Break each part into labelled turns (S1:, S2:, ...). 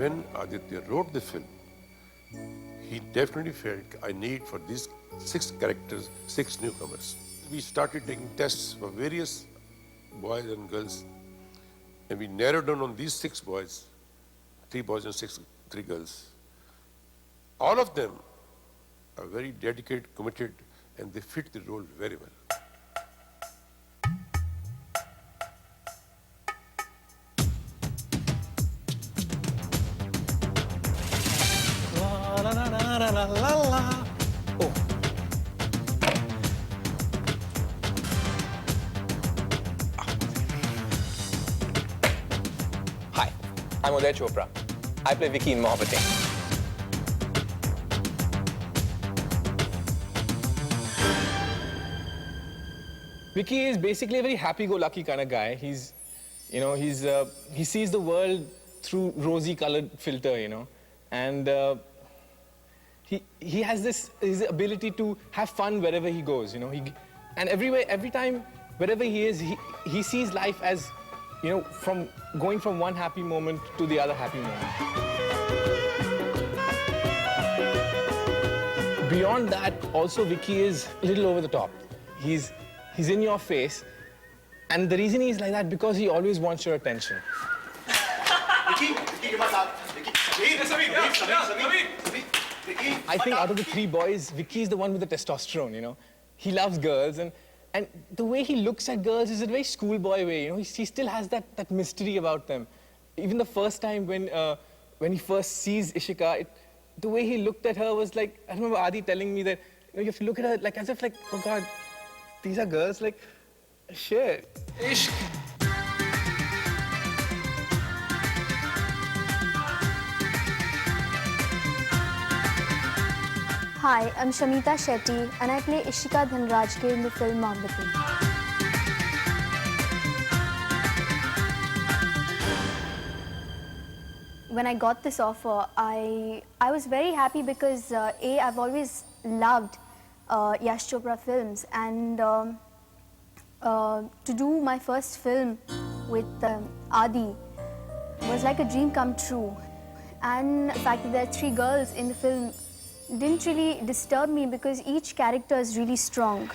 S1: when Aditya wrote the film, he definitely felt I need for these 6 characters, 6 newcomers. We started taking tests for various boys and girls, and we narrowed down on these 6 boys, 3 boys and 3 girls. All of them are very dedicated, committed, and they fit the role very well.
S2: Oh. Hi, I'm Uday Chopra. I play Vicky in Mohabbatein. Vicky is basically a very happy-go-lucky kind of guy. He sees the world through rosy-colored filter, and he has his ability to have fun wherever he goes, and every time, wherever he is, he sees life as, going from one happy moment to the other happy moment. Beyond that, also Vicky is a little over the top. He's in your face, and the reason he's like that because he always wants your attention.
S3: Vicky, give us up. Vicky,
S2: I think out of the 3 boys, Vicky is the one with the testosterone, He loves girls, and the way he looks at girls is a very schoolboy way, He still has that mystery about them. Even the first time when he first sees Ishika, the way he looked at her was like, I remember Adi telling me that, you have to look at her like as if like, oh God, these are girls, like, shit. Ishq.
S4: Hi, I'm Shamita Shetty and I play Ishika Dhanrajke in the film Mohabbatein. When I got this offer, I was very happy because I've always loved Yash Chopra films, and to do my first film with Adi was like a dream come true. And the fact that there are 3 girls in the film didn't really disturb me because each character is really strong.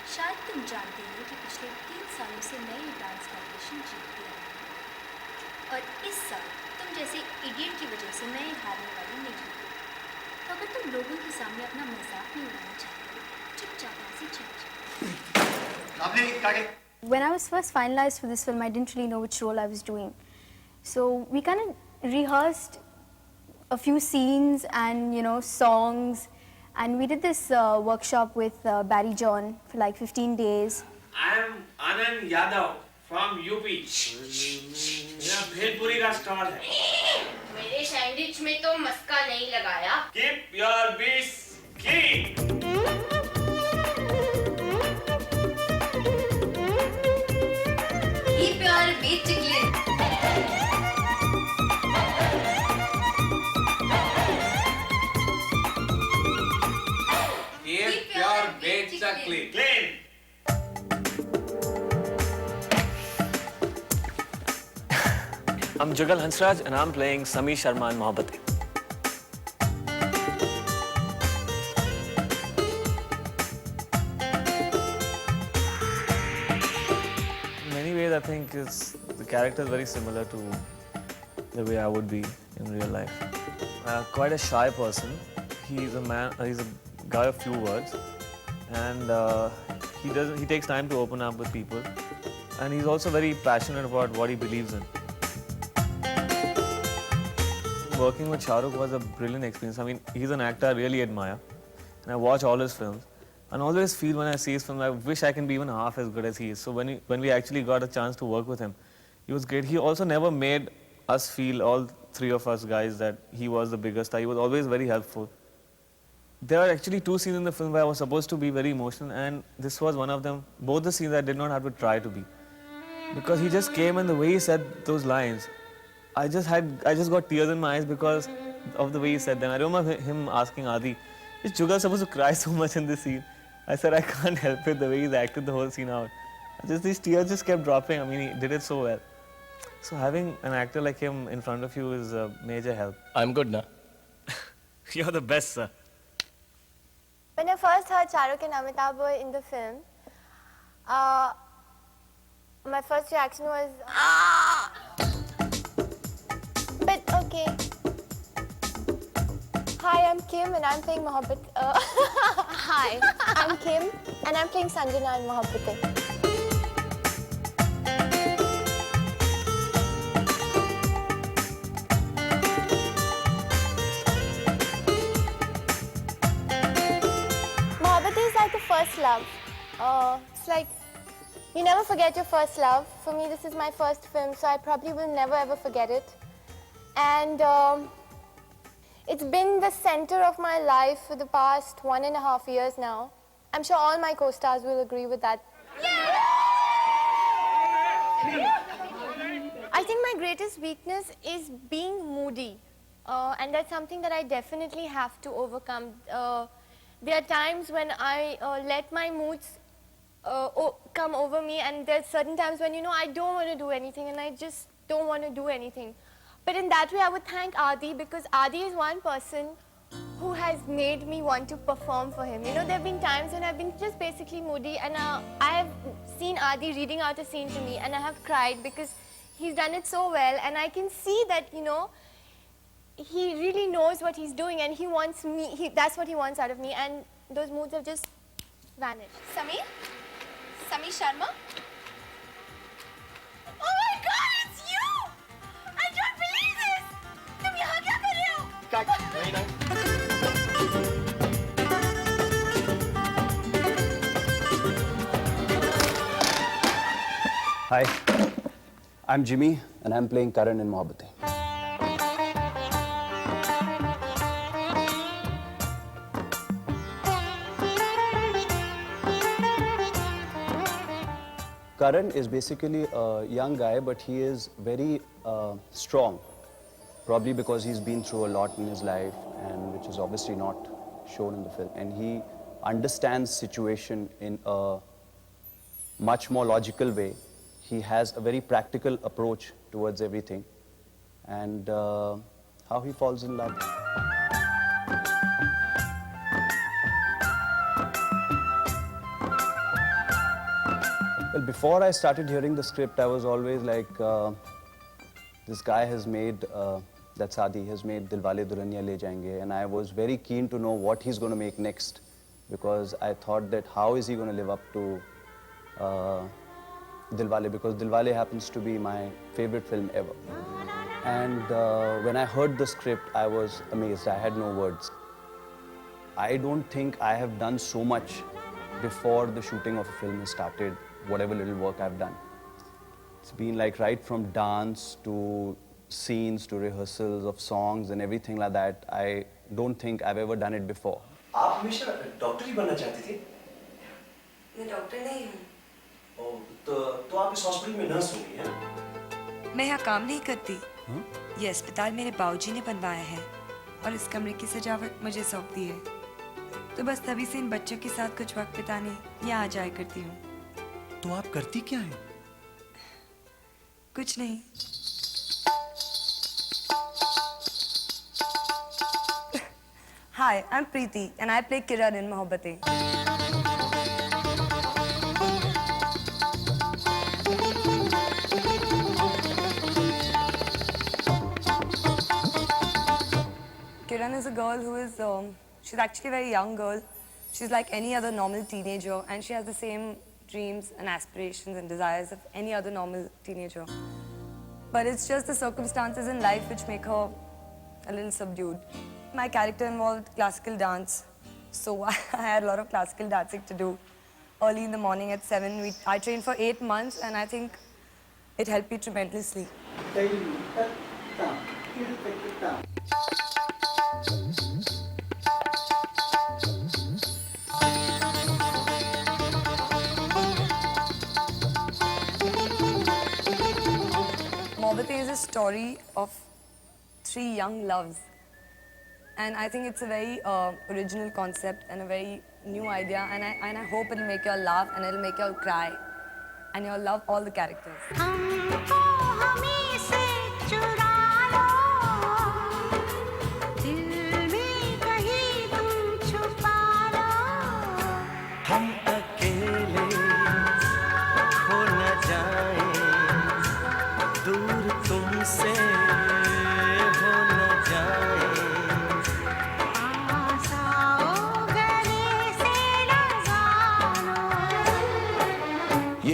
S5: शायद तुम जानते हो कि पिछले 3 सालों से मैं ये डांस कॉम्पिटिशन जीतती आई हूँ, और इस साल तुम जैसे इडियट की वजह से मैं हारने वाली नहीं हूँ। तो अगर तुम लोगों के सामने अपना मजाक नहीं उड़ाना चाहते हो, चुपचाप ऐसे चल जाओ।
S4: When I was first finalized for this film, I didn't really know which role I was doing. So we kind of rehearsed a few scenes and, songs. And we did this workshop with Barry John for like 15 days.
S6: I am Anand Yadav from UP. मेरा भेलपुरी का stall है.
S5: मेरे sandwich में तो मस्का नहीं लगाया.
S6: Keep your beats clean.
S5: Keep your beats clean.
S6: Keep your beats clean. Clean.
S7: I'm Jugal Hansraj and I'm playing Sami Sharma in Mohabbatein. In many ways, I think the character is very similar to the way I would be in real life. Quite a shy person. He's a guy of few words, and he takes time to open up with people, and he's also very passionate about what he believes in. Working with Shah Rukh was a brilliant experience. I mean, he's an actor I really admire, and I watch all his films, and always feel when I see his films, I wish I can be even half as good as he is. So when we actually got a chance to work with him, he was great. He also never made us feel, all 3 of us guys, that he was the biggest star. He was always very helpful. There are actually 2 scenes in the film where I was supposed to be very emotional, and this was one of them. Both the scenes I did not have to try to be, because he just came, and the way he said those lines, I just got tears in my eyes because of the way he said them. I remember him asking Adi, "Is Jugal supposed to cry so much in this scene?" I said, "I can't help it, the way he's acted the whole scene out." These tears just kept dropping. I mean, he did it so well. So having an actor like him in front of you is a major help.
S8: I'm good na.
S7: You're the best, sir.
S9: When I first heard Shahrukh and Amitabh were in the film, my first reaction was, ah! But okay. Hi, I'm Kim and I'm playing Mohabbat. Hi, I'm Kim and I'm playing Sanjana in Mohabbatein. Mohabbatein is like the first love. It's like you never forget your first love. For me, this is my first film, so I probably will never ever forget it. And it's been the center of my life for the past 1.5 years now. I'm sure all my co-stars will agree with that. I think my greatest weakness is being moody. And that's something that I definitely have to overcome. There are times when I let my moods come over me, and there's certain times when, I don't want to do anything and I just don't want to do anything. But in that way, I would thank Adi, because Adi is one person who has made me want to perform for him. There have been times when I've been just basically moody, and I have seen Adi reading out a scene to me, and I have cried because he's done it so well, and I can see that, he really knows what he's doing, and he wants me, that's what he wants out of me, and those moods have just vanished.
S5: Sameer? Sameer Sharma? Oh my God, it's you! I don't believe this! तुम यहाँ क्या कर रहे हो?
S3: Cut. Very nice.
S8: Hi, I'm Jimmy and I'm playing Karan in Mohabbatein. Karan is basically a young guy, but he is very strong. Probably because he's been through a lot in his life, and which is obviously not shown in the film. And he understands situation in a much more logical way. He has a very practical approach towards everything, and how he falls in love. Well, before I started hearing the script, I was always like, this guy has made, that's Adi, has made Dilwale Dulhaniya Le Jayenge, and I was very keen to know what he's going to make next, because I thought that how is he going to live up to Dilwale, because Dilwale happens to be my favorite film ever. And when I heard the script, I was amazed. I had no words. I don't think I have done so much before the shooting of a film has started, whatever little work I've done. It's been like right from dance to scenes to rehearsals of songs and everything like that. I don't think I've ever done it before.
S3: आप हमेशा doctor ही बनना चाहती थी?
S10: मैं doctor नहीं हूँ।
S3: ओह, तो आप इस हॉस्पिटल में नर्स होंगी, हैं?
S10: मैं यहाँ काम नहीं करती। ये अस्पताल मेरे बाबूजी ने बनवाया है और इस कमरे की सजावट मुझे सौंप दी है। तो बस तभी से इन बच्चों के साथ कुछ वक्त बिताने यहाँ आ जाया करती हूँ।
S3: तो आप करती क्या हैं?
S10: कुछ नहीं। Hi, I'm Preeti and I play Kiran in Mohabbatein. Kiran is a girl who is, she's actually a very young girl. She's like any other normal teenager, and she has the same dreams and aspirations and desires of any other normal teenager. But it's just the circumstances in life which make her a little subdued. My character involved classical dance, so I had a lot of classical dancing to do. Early in the morning at 7, I trained for 8 months, and I think it helped me tremendously. Mohabbatein is a story of 3 young loves. And I think it's a very original concept and a very new idea, and I hope it'll make you all laugh and it'll make you all cry and you'll love all the characters.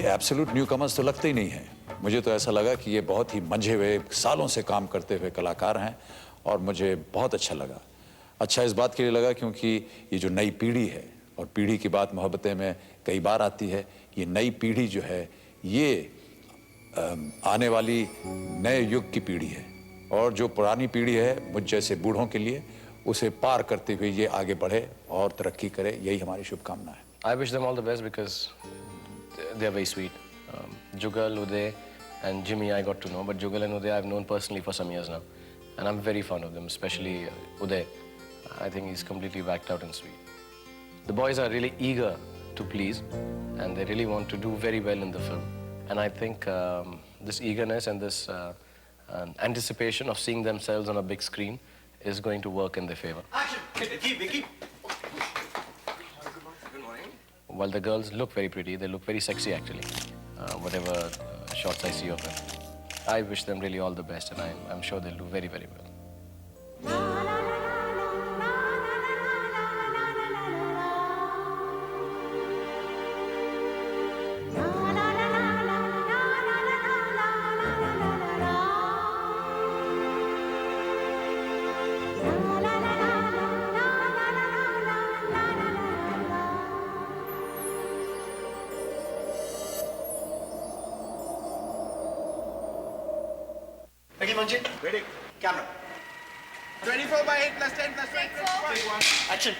S11: Absolute newcomers तो लगते ही नहीं हैं। मुझे तो ऐसा लगा कि ये बहुत ही मंझे हुए, सालों से काम करते हुए कलाकार हैं और मुझे बहुत अच्छा लगा। अच्छा इस बात के लिए लगा क्योंकि ये जो नई पीढ़ी है, और पीढ़ी की बात मोहब्बतें में कई बार आती है, ये नई पीढ़ी जो है ये आने वाली नए युग की पीढ़ी है, और जो पुरानी पीढ़ी है मुझ जैसे बूढ़ों के लिए उसे पार करते हुए ये आगे बढ़े और तरक्की करे, यही हमारी शुभकामना है।
S12: I wish them all the best because they are very sweet. Jugal, Uday and Jimmy I got to know, but Jugal and Uday I've known personally for some years now. And I'm very fond of them, especially Uday. I think he's completely whacked out and sweet. The boys are really eager to please and they really want to do very well in the film. And I think this eagerness and this anticipation of seeing themselves on a big screen is going to work in their favor.
S3: Action! Vicky!
S12: While the girls look very pretty, they look very sexy actually, whatever shots I see of them. I wish them really all the best and I'm sure they'll do very, very well.
S3: Ready, Manjit? Ready. Camera.
S6: 24 by 8 plus 10 plus 20 plus 1.
S3: Action.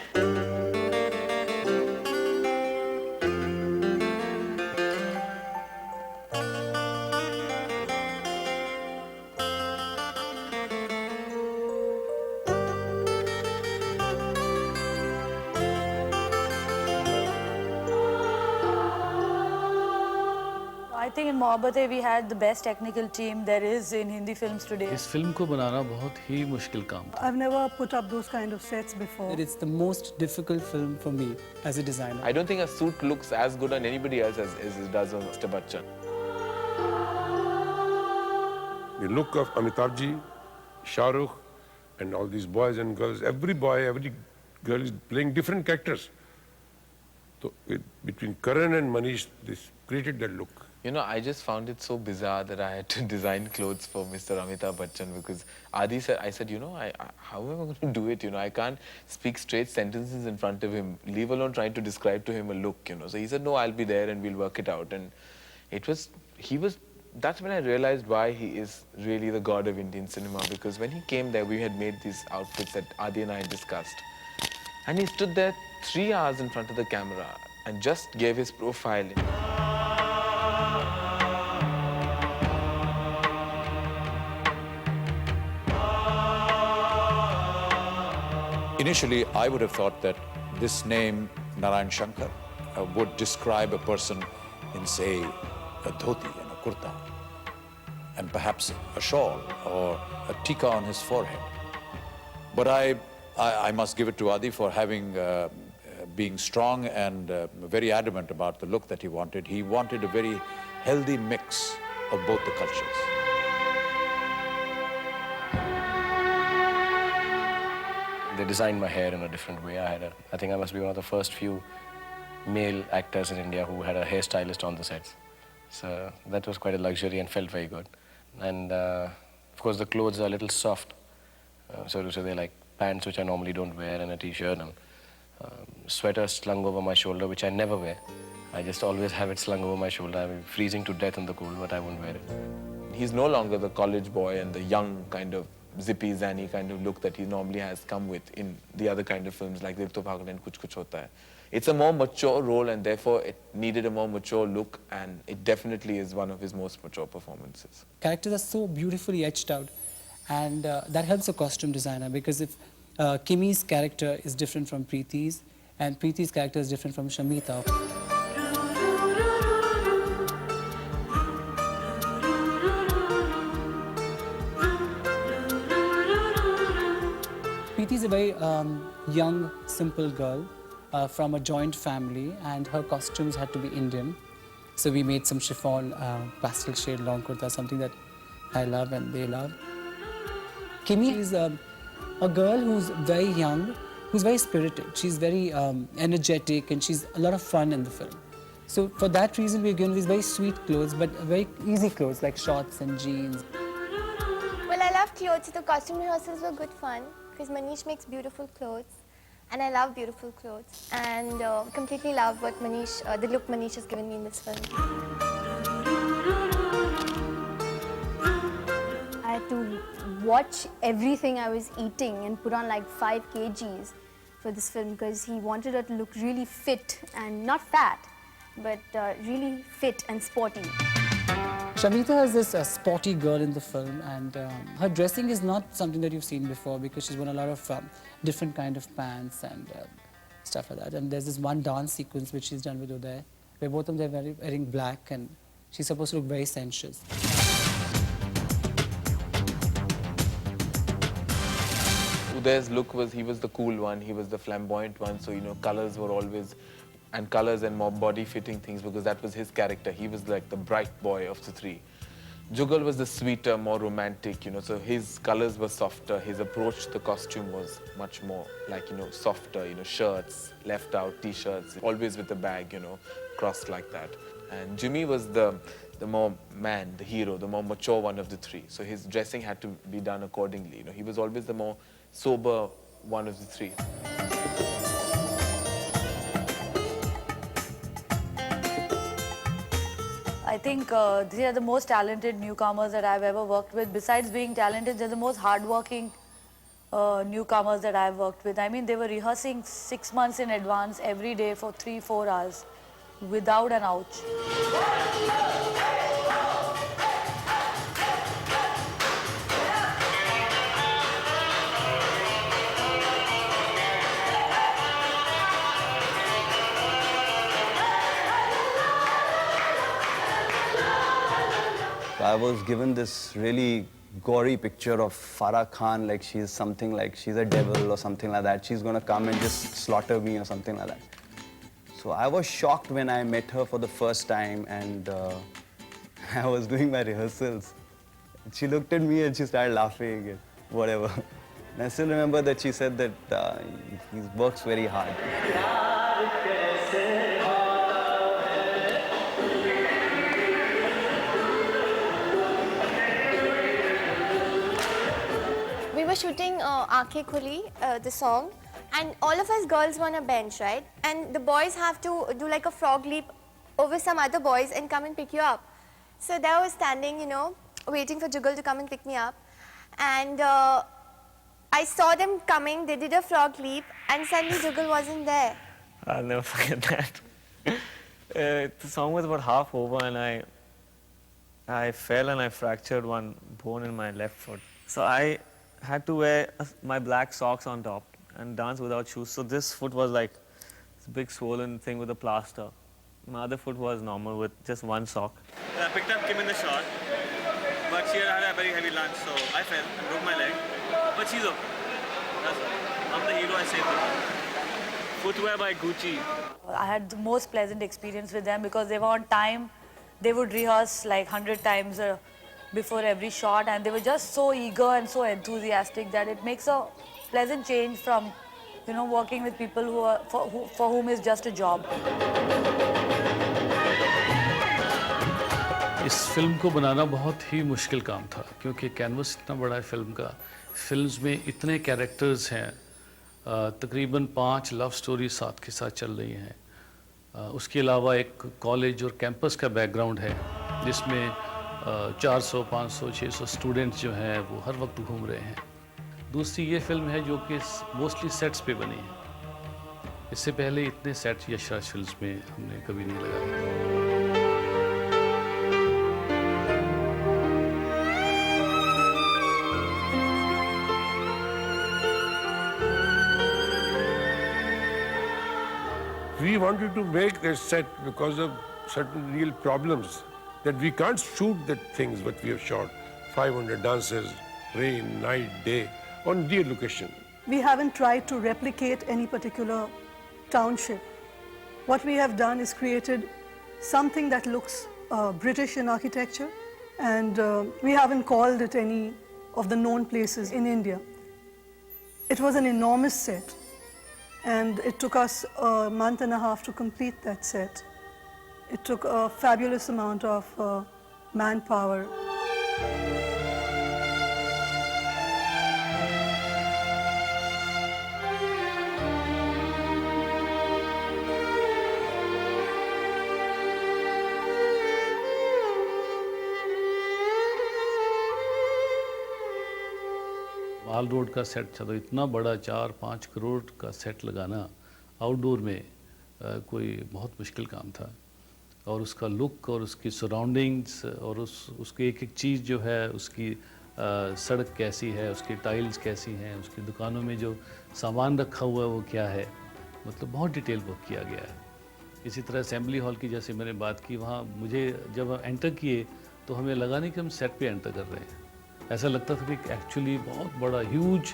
S13: I think in Mohabbatein we had the best technical team there is in Hindi films today.
S14: इस film को बनाना बहुत ही मुश्किल काम था।
S15: I've never put up those kind of sets before.
S16: It's the most difficult film for me as a designer.
S7: I don't think a suit looks as good on anybody else as it does on Mr. Bachchan.
S1: The look of Amitabh Ji, Shah Rukh, and all these boys and girls, every boy, every girl is playing different characters. So between Karan and Manish, this created that look.
S7: You know, I just found it so bizarre that I had to design clothes for Mr. Amitabh Bachchan because Adi said, I said, you know, how am I going to do it? You know, I can't speak straight sentences in front of him, leave alone trying to describe to him a look, you know. So he said, no, I'll be there and we'll work it out. And that's when I realized why he is really the god of Indian cinema, because when he came there, we had made these outfits that Adi and I had discussed. And he stood there 3 hours in front of the camera and just gave his profile.
S11: Initially, I would have thought that this name, Narayan Shankar, would describe a person in, say, a dhoti and a kurta, and perhaps a shawl or a tika on his forehead. But I must give it to Adi for being strong and very adamant about the look that he wanted. He wanted a very healthy mix of both the cultures.
S12: They designed my hair in a different way. I think I must be one of the first few male actors in India who had a hairstylist on the sets. So that was quite a luxury and felt very good. And of course the clothes are a little soft. So they're like pants which I normally don't wear and a t-shirt and sweater slung over my shoulder, which I never wear. I just always have it slung over my shoulder. I'm freezing to death in the cold, but I won't wear it.
S7: He's no longer the college boy and the young kind of zippy, zany kind of look that he normally has come with in the other kind of films like Dil To Pagal and Kuch Kuch Hota Hai. It's a more mature role and therefore it needed a more mature look, and it definitely is one of his most mature performances.
S16: Characters are so beautifully etched out, and that helps a costume designer, because if Kimi's character is different from Preeti's and Preeti's character is different from Shamita. Preeti is a very young, simple girl from a joint family, and her costumes had to be Indian. So we made some chiffon, pastel shade long kurta, something that I love and they love. Kimi is a girl who's very young, who's very spirited. She's very energetic and she's a lot of fun in the film. So for that reason, we're given these very sweet clothes, but very easy clothes like shorts and jeans.
S9: Well, I love clothes. The costume rehearsals were good fun because Manish makes beautiful clothes, and I love beautiful clothes, and completely love what Manish, the look Manish has given me in this film.
S4: I had to watch everything I was eating and put on like 5 kgs for this film because he wanted her to look really fit and not fat, but really fit and sporty.
S16: Shamita is this sporty girl in the film, and her dressing is not something that you've seen before because she's worn a lot of different kind of pants and stuff like that. And there's this one dance sequence which she's done with Uday, where both of them are wearing black, and she's supposed to look very sensuous.
S17: Uday's look was, he was the cool one, he was the flamboyant one, so, you know, colors were always, and colors and more body-fitting things because that was his character. He was like the bright boy of the three. Jugal was the sweeter, more romantic, you know, so his colors were softer, his approach to the costume was much more like, you know, softer, you know, shirts, left out, t-shirts, always with a bag, you know, crossed like that. And Jimmy was the more man, the hero, the more mature one of the three. So his dressing had to be done accordingly, you know, he was always the more sober one of the three.
S13: I think these are the most talented newcomers that I've ever worked with. Besides being talented, they're the most hardworking newcomers that I've worked with. I mean, they were rehearsing 6 months in advance every day for 3-4 hours without an ouch.
S8: I was given this really gory picture of Farah Khan, like she's something like she's a devil or something like that. She's gonna come and just slaughter me or something like that. So I was shocked when I met her for the first time, and I was doing my rehearsals. She looked at me and she started laughing and whatever. And I still remember that she said that he works very hard.
S9: We were shooting Aankhein Khuli, the song, and all of us girls were on a bench, right? And the boys have to do like a frog leap over some other boys and come and pick you up. So there I was standing, you know, waiting for Jugal to come and pick me up. And I saw them coming, they did a frog leap, and suddenly Jugal wasn't there.
S7: I'll never forget that. The song was about half over and I fell and I fractured one bone in my left foot. So I had to wear my black socks on top and dance without shoes. So this foot was like this big swollen thing with a plaster. My other foot was normal with just one sock. I picked up Kim in the shot, but she had a very heavy lunch, so I fell and broke my leg. But she's okay. I'm the hero, I saved her. Footwear by Gucci.
S13: I had the most pleasant experience with them because they were on time. They would rehearse like 100 times before every shot, and they were just so eager and so enthusiastic that it makes a pleasant change from, you know, working with people who are for whom is just a job.
S14: इस film को बनाना बहुत ही मुश्किल काम था क्योंकि canvas इतना बड़ा है फिल्म का. फिल्म्स में इतने कैरेक्टर्स हैं, तकरीबन 5 लव स्टोरी साथ के साथ चल रही हैं. उसके अलावा एक कॉलेज और कैंपस का बैकग्राउंड है जिसमें 400, 500, 600 स्टूडेंट्स जो हैं वो हर वक्त घूम रहे हैं. दूसरी ये फिल्म है जो कि मोस्टली सेट्स पे बनी है. इससे पहले इतने सेट्स यशराज फिल्म्स में हमने कभी नहीं लगाए.
S1: We wanted to make that set because of certain real problems that we can't shoot the things what we have shot. 500 dancers, rain, night, day, on real location.
S15: We haven't tried to replicate any particular township. What we have done is created something that looks British in architecture, and we haven't called it any of the known places in India. It was an enormous set, and it took us a month and a half to complete that set. It took a fabulous amount of manpower.
S14: Mall road का set था, तो इतना बड़ा 4-5 करोड़ का set लगाना outdoor में कोई बहुत मुश्किल काम था। और उसका लुक और उसकी सराउंडिंग्स और उसकी एक एक चीज़ जो है, उसकी सड़क कैसी है, उसकी टाइल्स कैसी हैं, उसकी दुकानों में जो सामान रखा हुआ है वो क्या है, मतलब बहुत डिटेल वर्क किया गया है। इसी तरह असेंबली हॉल की जैसे मैंने बात की, वहाँ मुझे जब एंटर किए तो हमें लगा नहीं कि हम सेट पे एंटर कर रहे हैं। ऐसा लगता था कि एक्चुअली बहुत बड़ा ह्यूज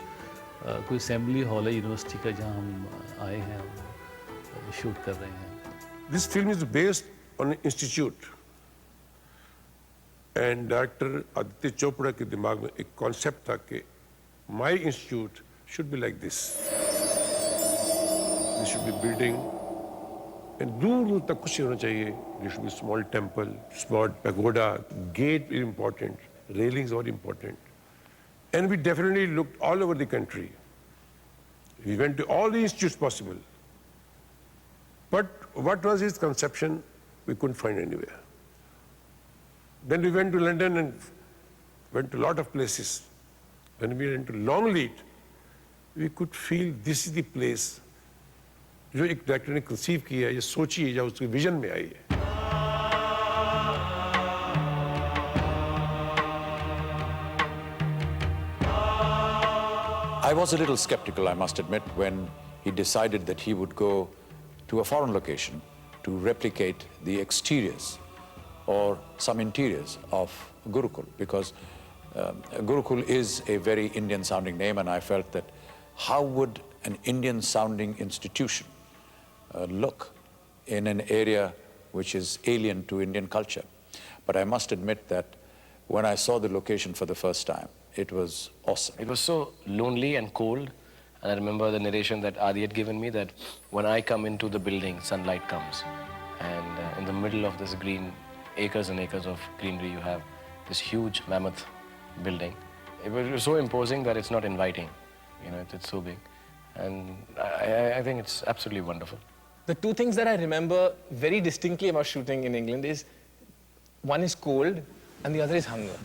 S14: कोई असेंबली हॉल है यूनिवर्सिटी का, जहाँ हम आए हैं और शूट कर रहे हैं।
S1: This film is based on an institute. And director Aditya Chopra के दिमाग में एक कॉन्सेप्ट था कि my institute should be like this. There should be building. And दूर तक कुछ होना चाहिए. There should be small temple, small pagoda, gate is important, railings are important. And we definitely looked all over the country. We went to all the institutes possible. But what was his conception? We couldn't find anywhere. Then we went to London and went to a lot of places. When we went to Longleat, we could feel this is the place जो एक director ने conceive किया है, ये सोची है, या उसकी vision में आई है।
S11: I was a little skeptical, I must admit, when he decided that he would go to a foreign location to replicate the exteriors or some interiors of Gurukul, because Gurukul is a very Indian-sounding name, and I felt that how would an Indian-sounding institution look in an area which is alien to Indian culture? But I must admit that when I saw the location for the first time, it was awesome.
S12: It was so lonely and cold, and I remember the narration that Adi had given me that when I come into the building, sunlight comes, and in the middle of this green, acres and acres of greenery, you have this huge mammoth building. It was so imposing that it's not inviting, you know, it's so big, and I think it's absolutely wonderful.
S2: The two things that I remember very distinctly about shooting in England is, one is cold and the other is hunger.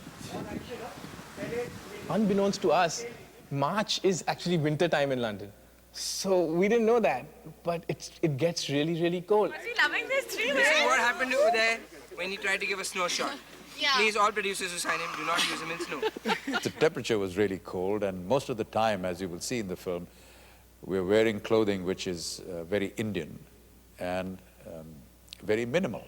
S2: Unbeknownst to us, March is actually winter time in London. So we didn't know that, but it gets really, really cold.
S18: This is what happened to Uday when he tried to give a snow shot.
S9: Yeah.
S18: Please, all producers who sign him, do not use him in snow.
S11: The temperature was really cold, and most of the time, as you will see in the film, we're wearing clothing which is very Indian and very minimal.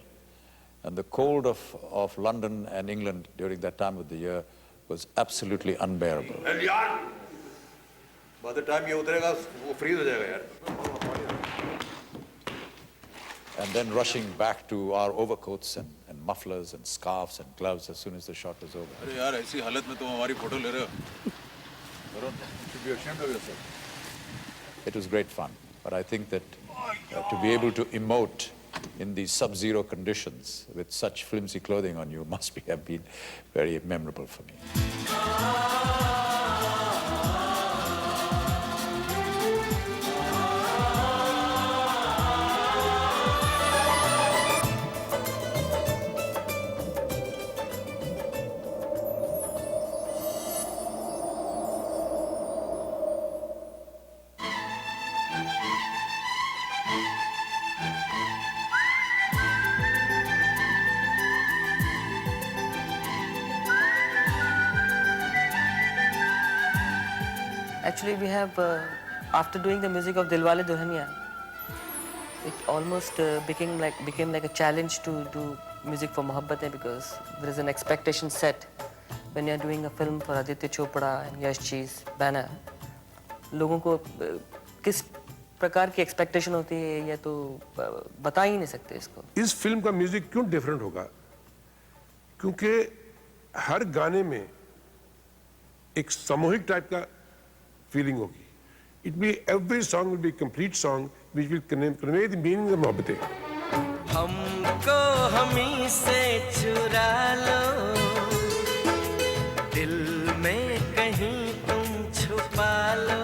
S11: And the cold of London and England during that time of the year was absolutely unbearable.
S19: And yaar, by the time you utrega, wo freeze ho jayega yaar.
S11: And then rushing back to our overcoats and mufflers and scarves and gloves as soon as the shot was over.
S19: अरे यार ऐसी हालत में तुम हमारी photo ले रहे हो? Varun, you should be ashamed of yourself.
S11: It was great fun, but I think that to be able to emote in these sub-zero conditions with such flimsy clothing on you must have been very memorable for me.
S20: Actually, we have, after doing the music of Dilwale Dulhania, it almost became like a challenge to do music for Mohabbatein, because there is an expectation set when you are doing a film for Aditya Chopra and Yash Ji's banner. लोगों को किस प्रकार की expectation होती है ये तो बता ही नहीं सकते इसको.
S1: इस फिल्म का म्यूजिक क्यों डिफरेंट होगा? क्योंकि हर गाने में एक सामूहिक टाइप का feeling होगी. It will be, every song will be a complete song which will convey the meaning of Mohabbatein.
S21: हमको हमी से चुरा लो, दिल में कहीं तुम छुपा लो।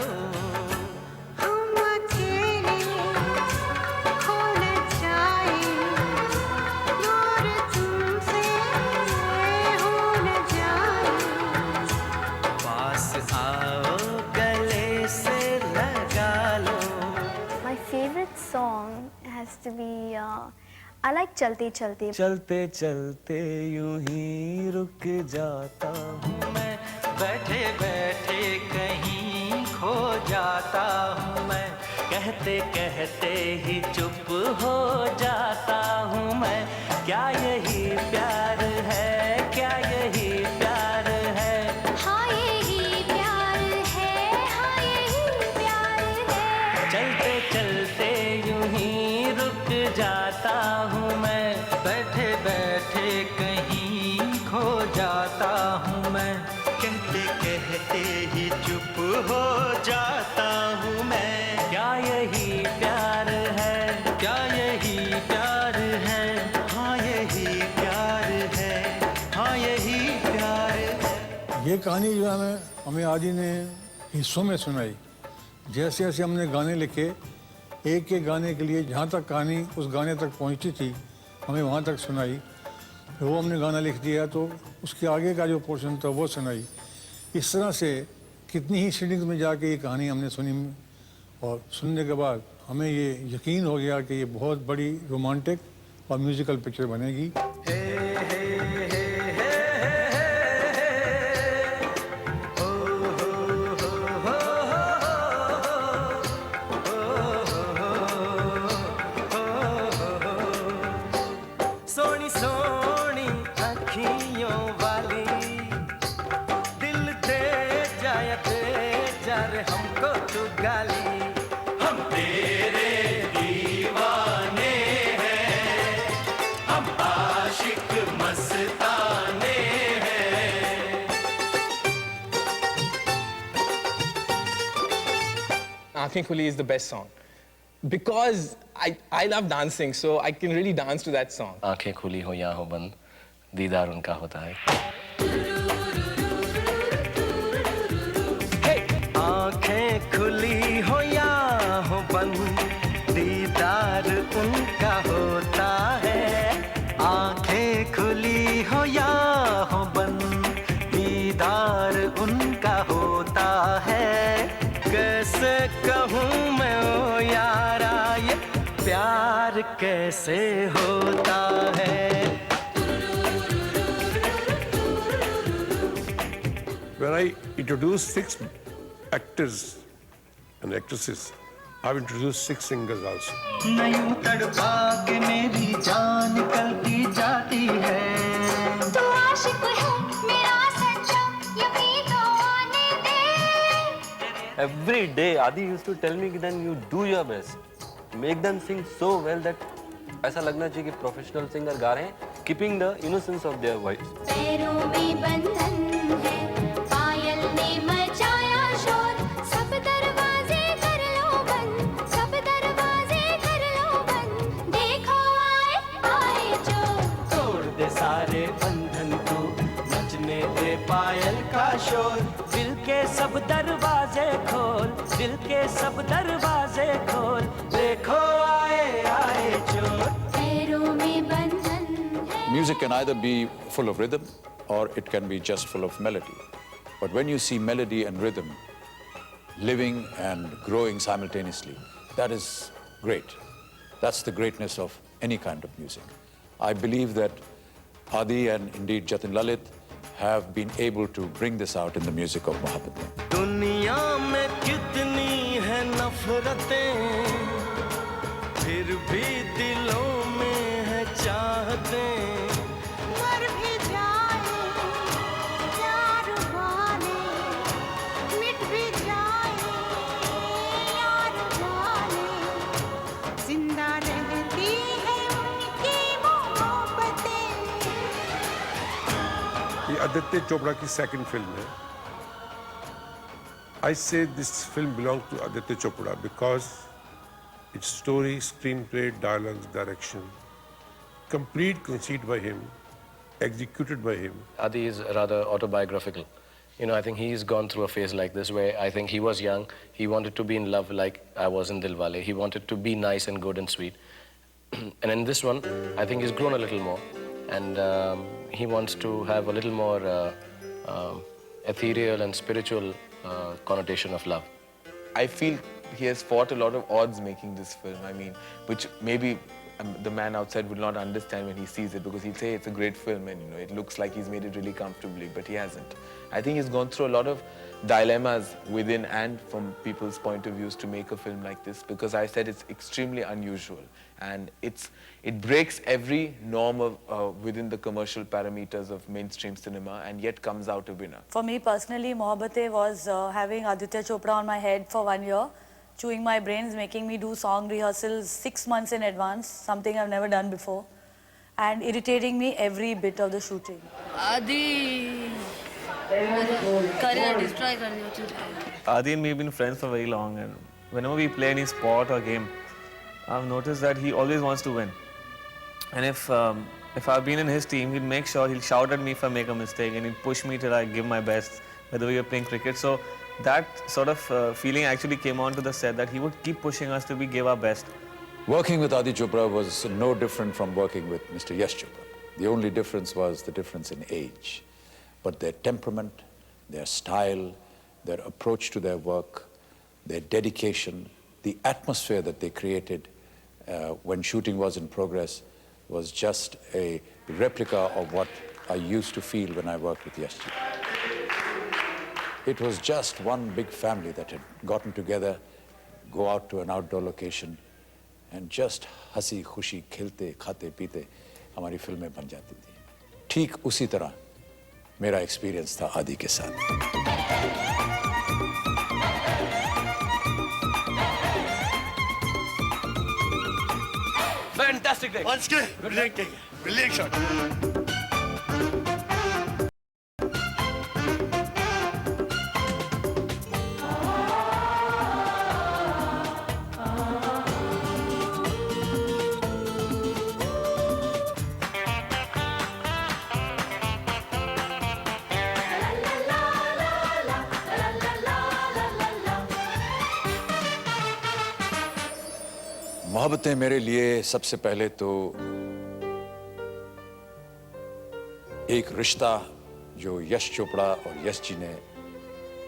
S22: हम अकेले खो न जाए, दूर तुमसे हो न जाए।
S21: पास आओ गले से लगा लो।
S4: My favorite song has to be I like चलते चलते।
S21: चलते चलते यूं ही रुक जाता हूँ मैं, बैठे बैठे कहीं खो जाता हूँ मैं, कहते कहते ही चुप हो जाता हूँ मैं। क्या यही प्यार है, क्या यही प्यार है?
S5: हाँ यही प्यार है, हाँ यही प्यार है।
S21: चलते चलते यूं ही रुक जाता हूँ मैं, बैठे बैठे कहीं खो जाता हूँ मैं, कहते कहते ही चुप हो जाता हूँ मैं। क्या यही प्यार है, क्या यही प्यार है? हाँ यही प्यार है, हाँ यही प्यार है।
S23: ये कहानी जो है हमें आदि ने हिस्सों में सुनाई। जैसे जैसे हमने गाने लिखे, एक एक गाने के लिए जहाँ तक कहानी उस गाने तक पहुँचती थी हमें वहाँ तक सुनाई। वो हमने गाना लिख दिया तो उसके आगे का जो पोर्शन था वो सुनाई। इस तरह से कितनी ही सीटिंग्स में जाके ये कहानी हमने सुनी, और सुनने के बाद हमें ये यकीन हो गया कि ये बहुत बड़ी रोमांटिक और म्यूज़िकल पिक्चर बनेगी।
S21: सोनी सोनी अखियों वाली, दिल दे जा रे हमको तू गाली। हम तेरे दीवाने हैं, हम आशिक मस्ताने हैं।
S2: Aankhein Khuli is the best song because I love dancing, so I can really dance to that song.
S12: आंखें खुली हो या हो बंद, दीदार उनका होता है।
S21: आंखें खुली हो या हो बंद, दीदार उनका होता है। आंखें खुली हो या हो बंद, दीदार उनका होता है। कैसे कहूँ मैं ओ यारा ये प्यार कैसे होता है।
S1: When I introduced 6 actors and actresses, I've introduced 6 singers also.
S21: नहीं तड़पा के मेरी जान निकलती जाती है।
S5: तू आशिक है मेरा सच्चा, यही तो आने दे।
S24: Every day, Adi used to tell me that you do your best, make them sing so well that ऐसा लगना चाहिए कि प्रोफेशनल सिंगर गा रहे हैं, keeping the innocence of their voice.
S5: पैरों में बंधन है, पायल ने मचाया शोर, सब दरवाजे कर लो बंद, सब दरवाजे कर लो बंद, देखो आए आए जो।
S21: तोड़ दे सारे बंधन तू, नचने दे पायल का शोर। दिल के सब दरवाजे खोल, दिल के सब दरवाजे खोल, देखो आए आए चोर।
S5: पैरों में बंधन है।
S11: Music can either be full of rhythm or it can be just full of melody. But when you see melody and rhythm living and growing simultaneously, that is great. That's the greatness of any kind of music. I believe that Adi and indeed Jatin Lalit have been able to bring this out in the music of Mohabbat.
S21: दुनिया में कितनी है नफरतें, फिर भी दिलों में है चाहतें।
S22: मर भी जाए यार वाले, मिट भी जाए यार वाले, जिंदा रहती है उनकी मोहब्बतें।
S1: ये आदित्य चोपड़ा की सेकंड फिल्म है। I say this film belongs to Aditya Chopra because its story, screenplay, dialogues, direction, complete conceit by him, executed by him.
S12: Adi is rather autobiographical. You know, I think he's gone through a phase like this where I think he was young, he wanted to be in love like I was in Dilwale. He wanted to be nice and good and sweet. And in this one, I think he's grown a little more. And he wants to have a little more ethereal and spiritual connotation of love.
S17: I feel he has fought a lot of odds making this film. I mean, which maybe the man outside would not understand when he sees it, because he'll say it's a great film and, you know, it looks like he's made it really comfortably, but he hasn't. I think he's gone through a lot of dilemmas within and from people's point of views to make a film like this, because I said it's extremely unusual and it breaks every norm of within the commercial parameters of mainstream cinema and yet comes out a winner.
S13: For me personally, Mohabbatein was having Aditya Chopra on my head for 1 year, chewing my brains, making me do song rehearsals 6 months in advance, something I've never done before, and irritating me every bit of the shooting.
S20: Adi, career destroy kar diya.
S7: Adi and me have been friends for very long, and whenever we play any sport or game, I've noticed that he always wants to win. And if I've been in his team, he'll make sure he'll shout at me if I make a mistake, and he'll push me till I give my best, whether we are playing cricket. So that sort of feeling actually came onto the set, that he would keep pushing us till we give our best.
S11: Working with Adi Chopra was no different from working with Mr. Yash Chopra. The only difference was the difference in age. But their temperament, their style, their approach to their work, their dedication, the atmosphere that they created when shooting was in progress was just a replica of what I used to feel when I worked with Yash Ji. It was just one big family that had gotten together, go out to an outdoor location, and just हंसी खुशी खेलते खाते पीते हमारी फिल्में बन जाती थी. ठीक उसी तरह मेरा एक्सपीरियंस था आदि के साथ.
S21: Fantastic day. Once good. Brilliant day. Brilliant shot.
S11: Mohabbatein मेरे लिए सबसे पहले तो एक रिश्ता जो यश चोपड़ा और यश जी ने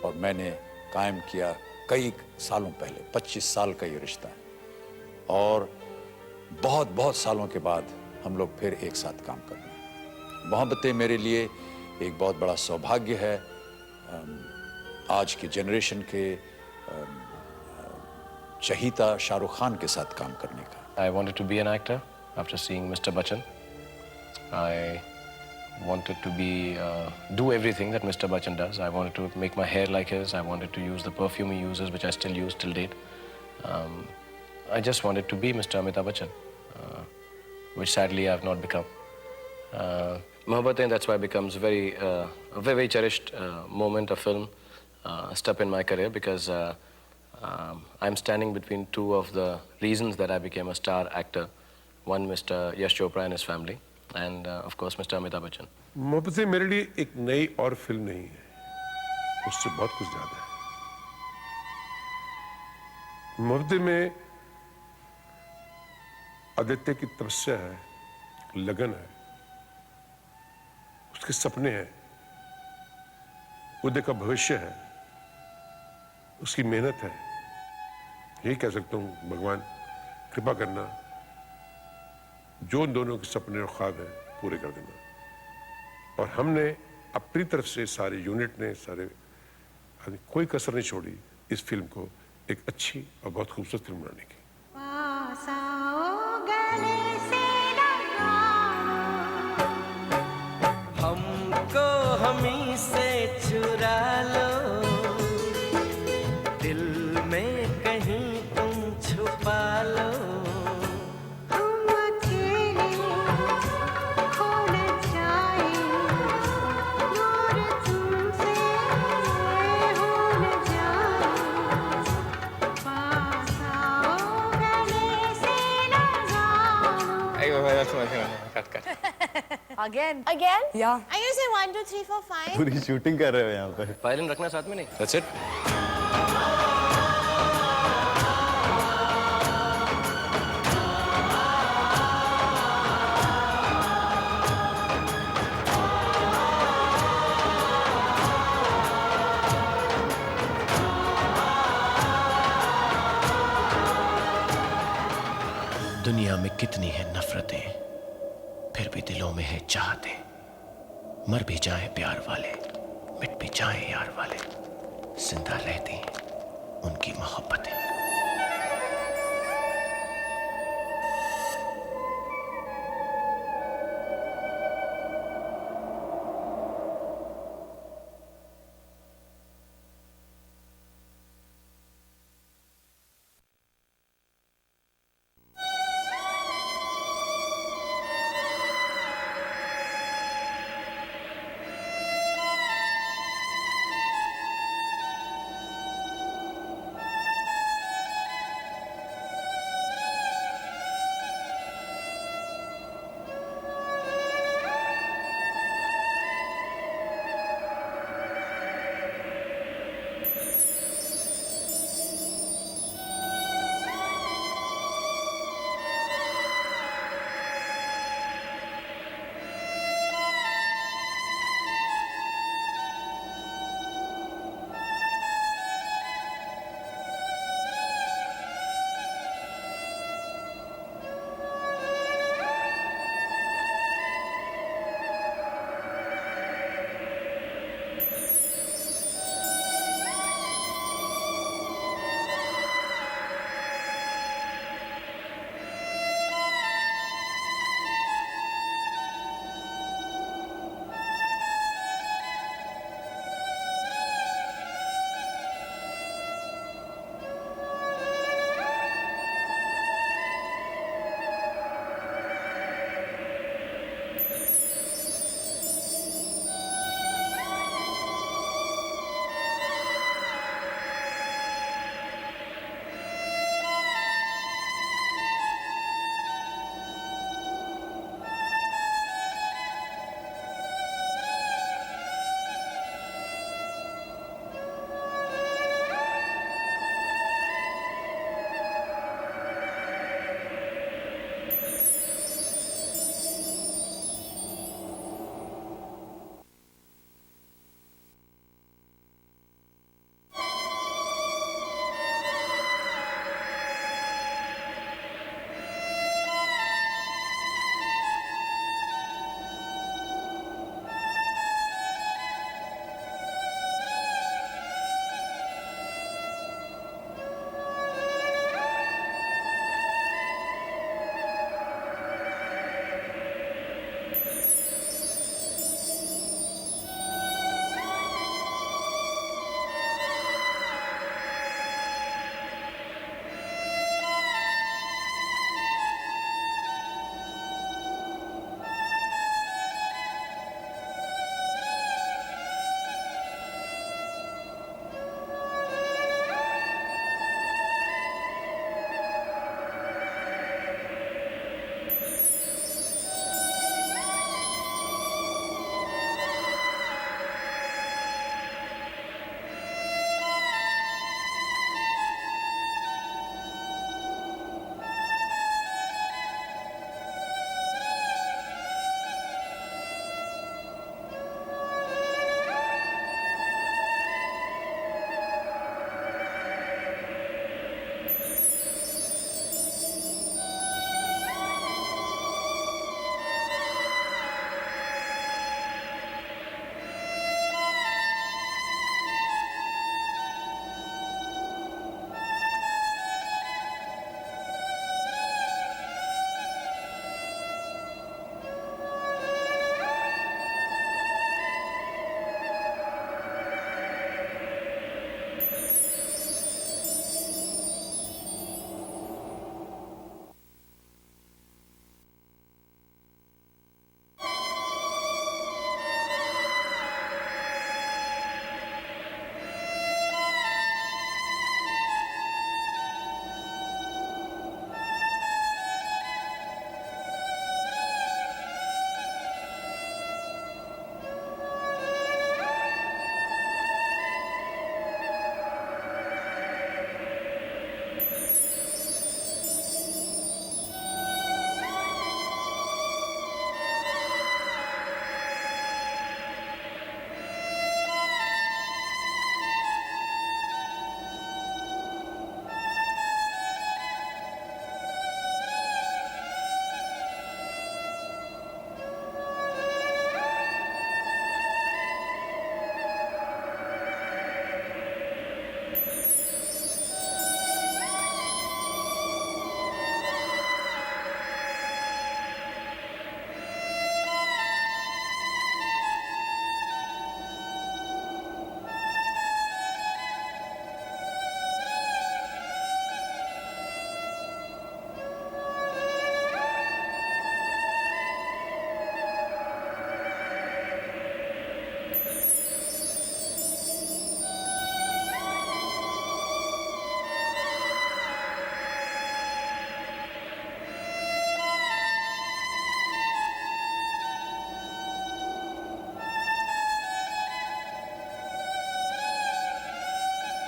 S11: और मैंने कायम किया कई सालों पहले. 25 साल का ये रिश्ता है और बहुत सालों के बाद हम लोग फिर एक साथ काम कर रहे हैं. मोहब्बतें मेरे लिए एक बहुत बड़ा सौभाग्य है आज के जनरेशन के चहीता शाहरुख खान के साथ काम करने का.
S12: I wanted to be an actor after seeing Mr. Bachchan. I wanted to do everything that Mr. Bachchan does. I wanted to make my hair like his. I wanted to use the perfume he uses, which I still use till date. I just wanted to be Mr. Amitabh Bachchan, which sadly I have not become. Mohabbatein, that's why it becomes a very cherished moment, a film, step in my career, because I'm standing between two of the reasons that I became a star actor. One, Mr. Yash Chopra and his family, and of course, Mr. Amitabh Bachchan.
S1: Mohabbatein मेरे लिए एक नई और film नहीं है, उससे बहुत कुछ ज्यादा है. मोहब्बतें में आदित्य की तपस्या है, लगन है, उसके सपने हैं, उदय का भविष्य है, उसकी मेहनत है. यही कह सकता हूँ, भगवान कृपा करना, जो उन दोनों के सपने और ख्वाब हैं पूरे कर देना. और हमने अपनी तरफ से सारे यूनिट ने कोई कसर नहीं छोड़ी इस फिल्म को एक अच्छी और बहुत खूबसूरत फिल्म बनाने की.
S21: हमको हमी से चुरा लो, दिल में कहीं तुम छुपा लो.
S2: That's my thing. Cut.
S9: Again?
S13: Yeah.
S9: Are you saying 1, 2, 3, 4, 5?
S12: पूरी शूटिंग कर रहे हो यहाँ पर वायलिन रखना साथ में नहीं
S11: That's it.
S3: दुनिया में कितनी है नफरतें, फिर भी दिलों में है चाहते। मर भी जाए प्यार वाले, मिट भी जाए यार वाले, जिंदा रहती उनकी मोहब्बतें।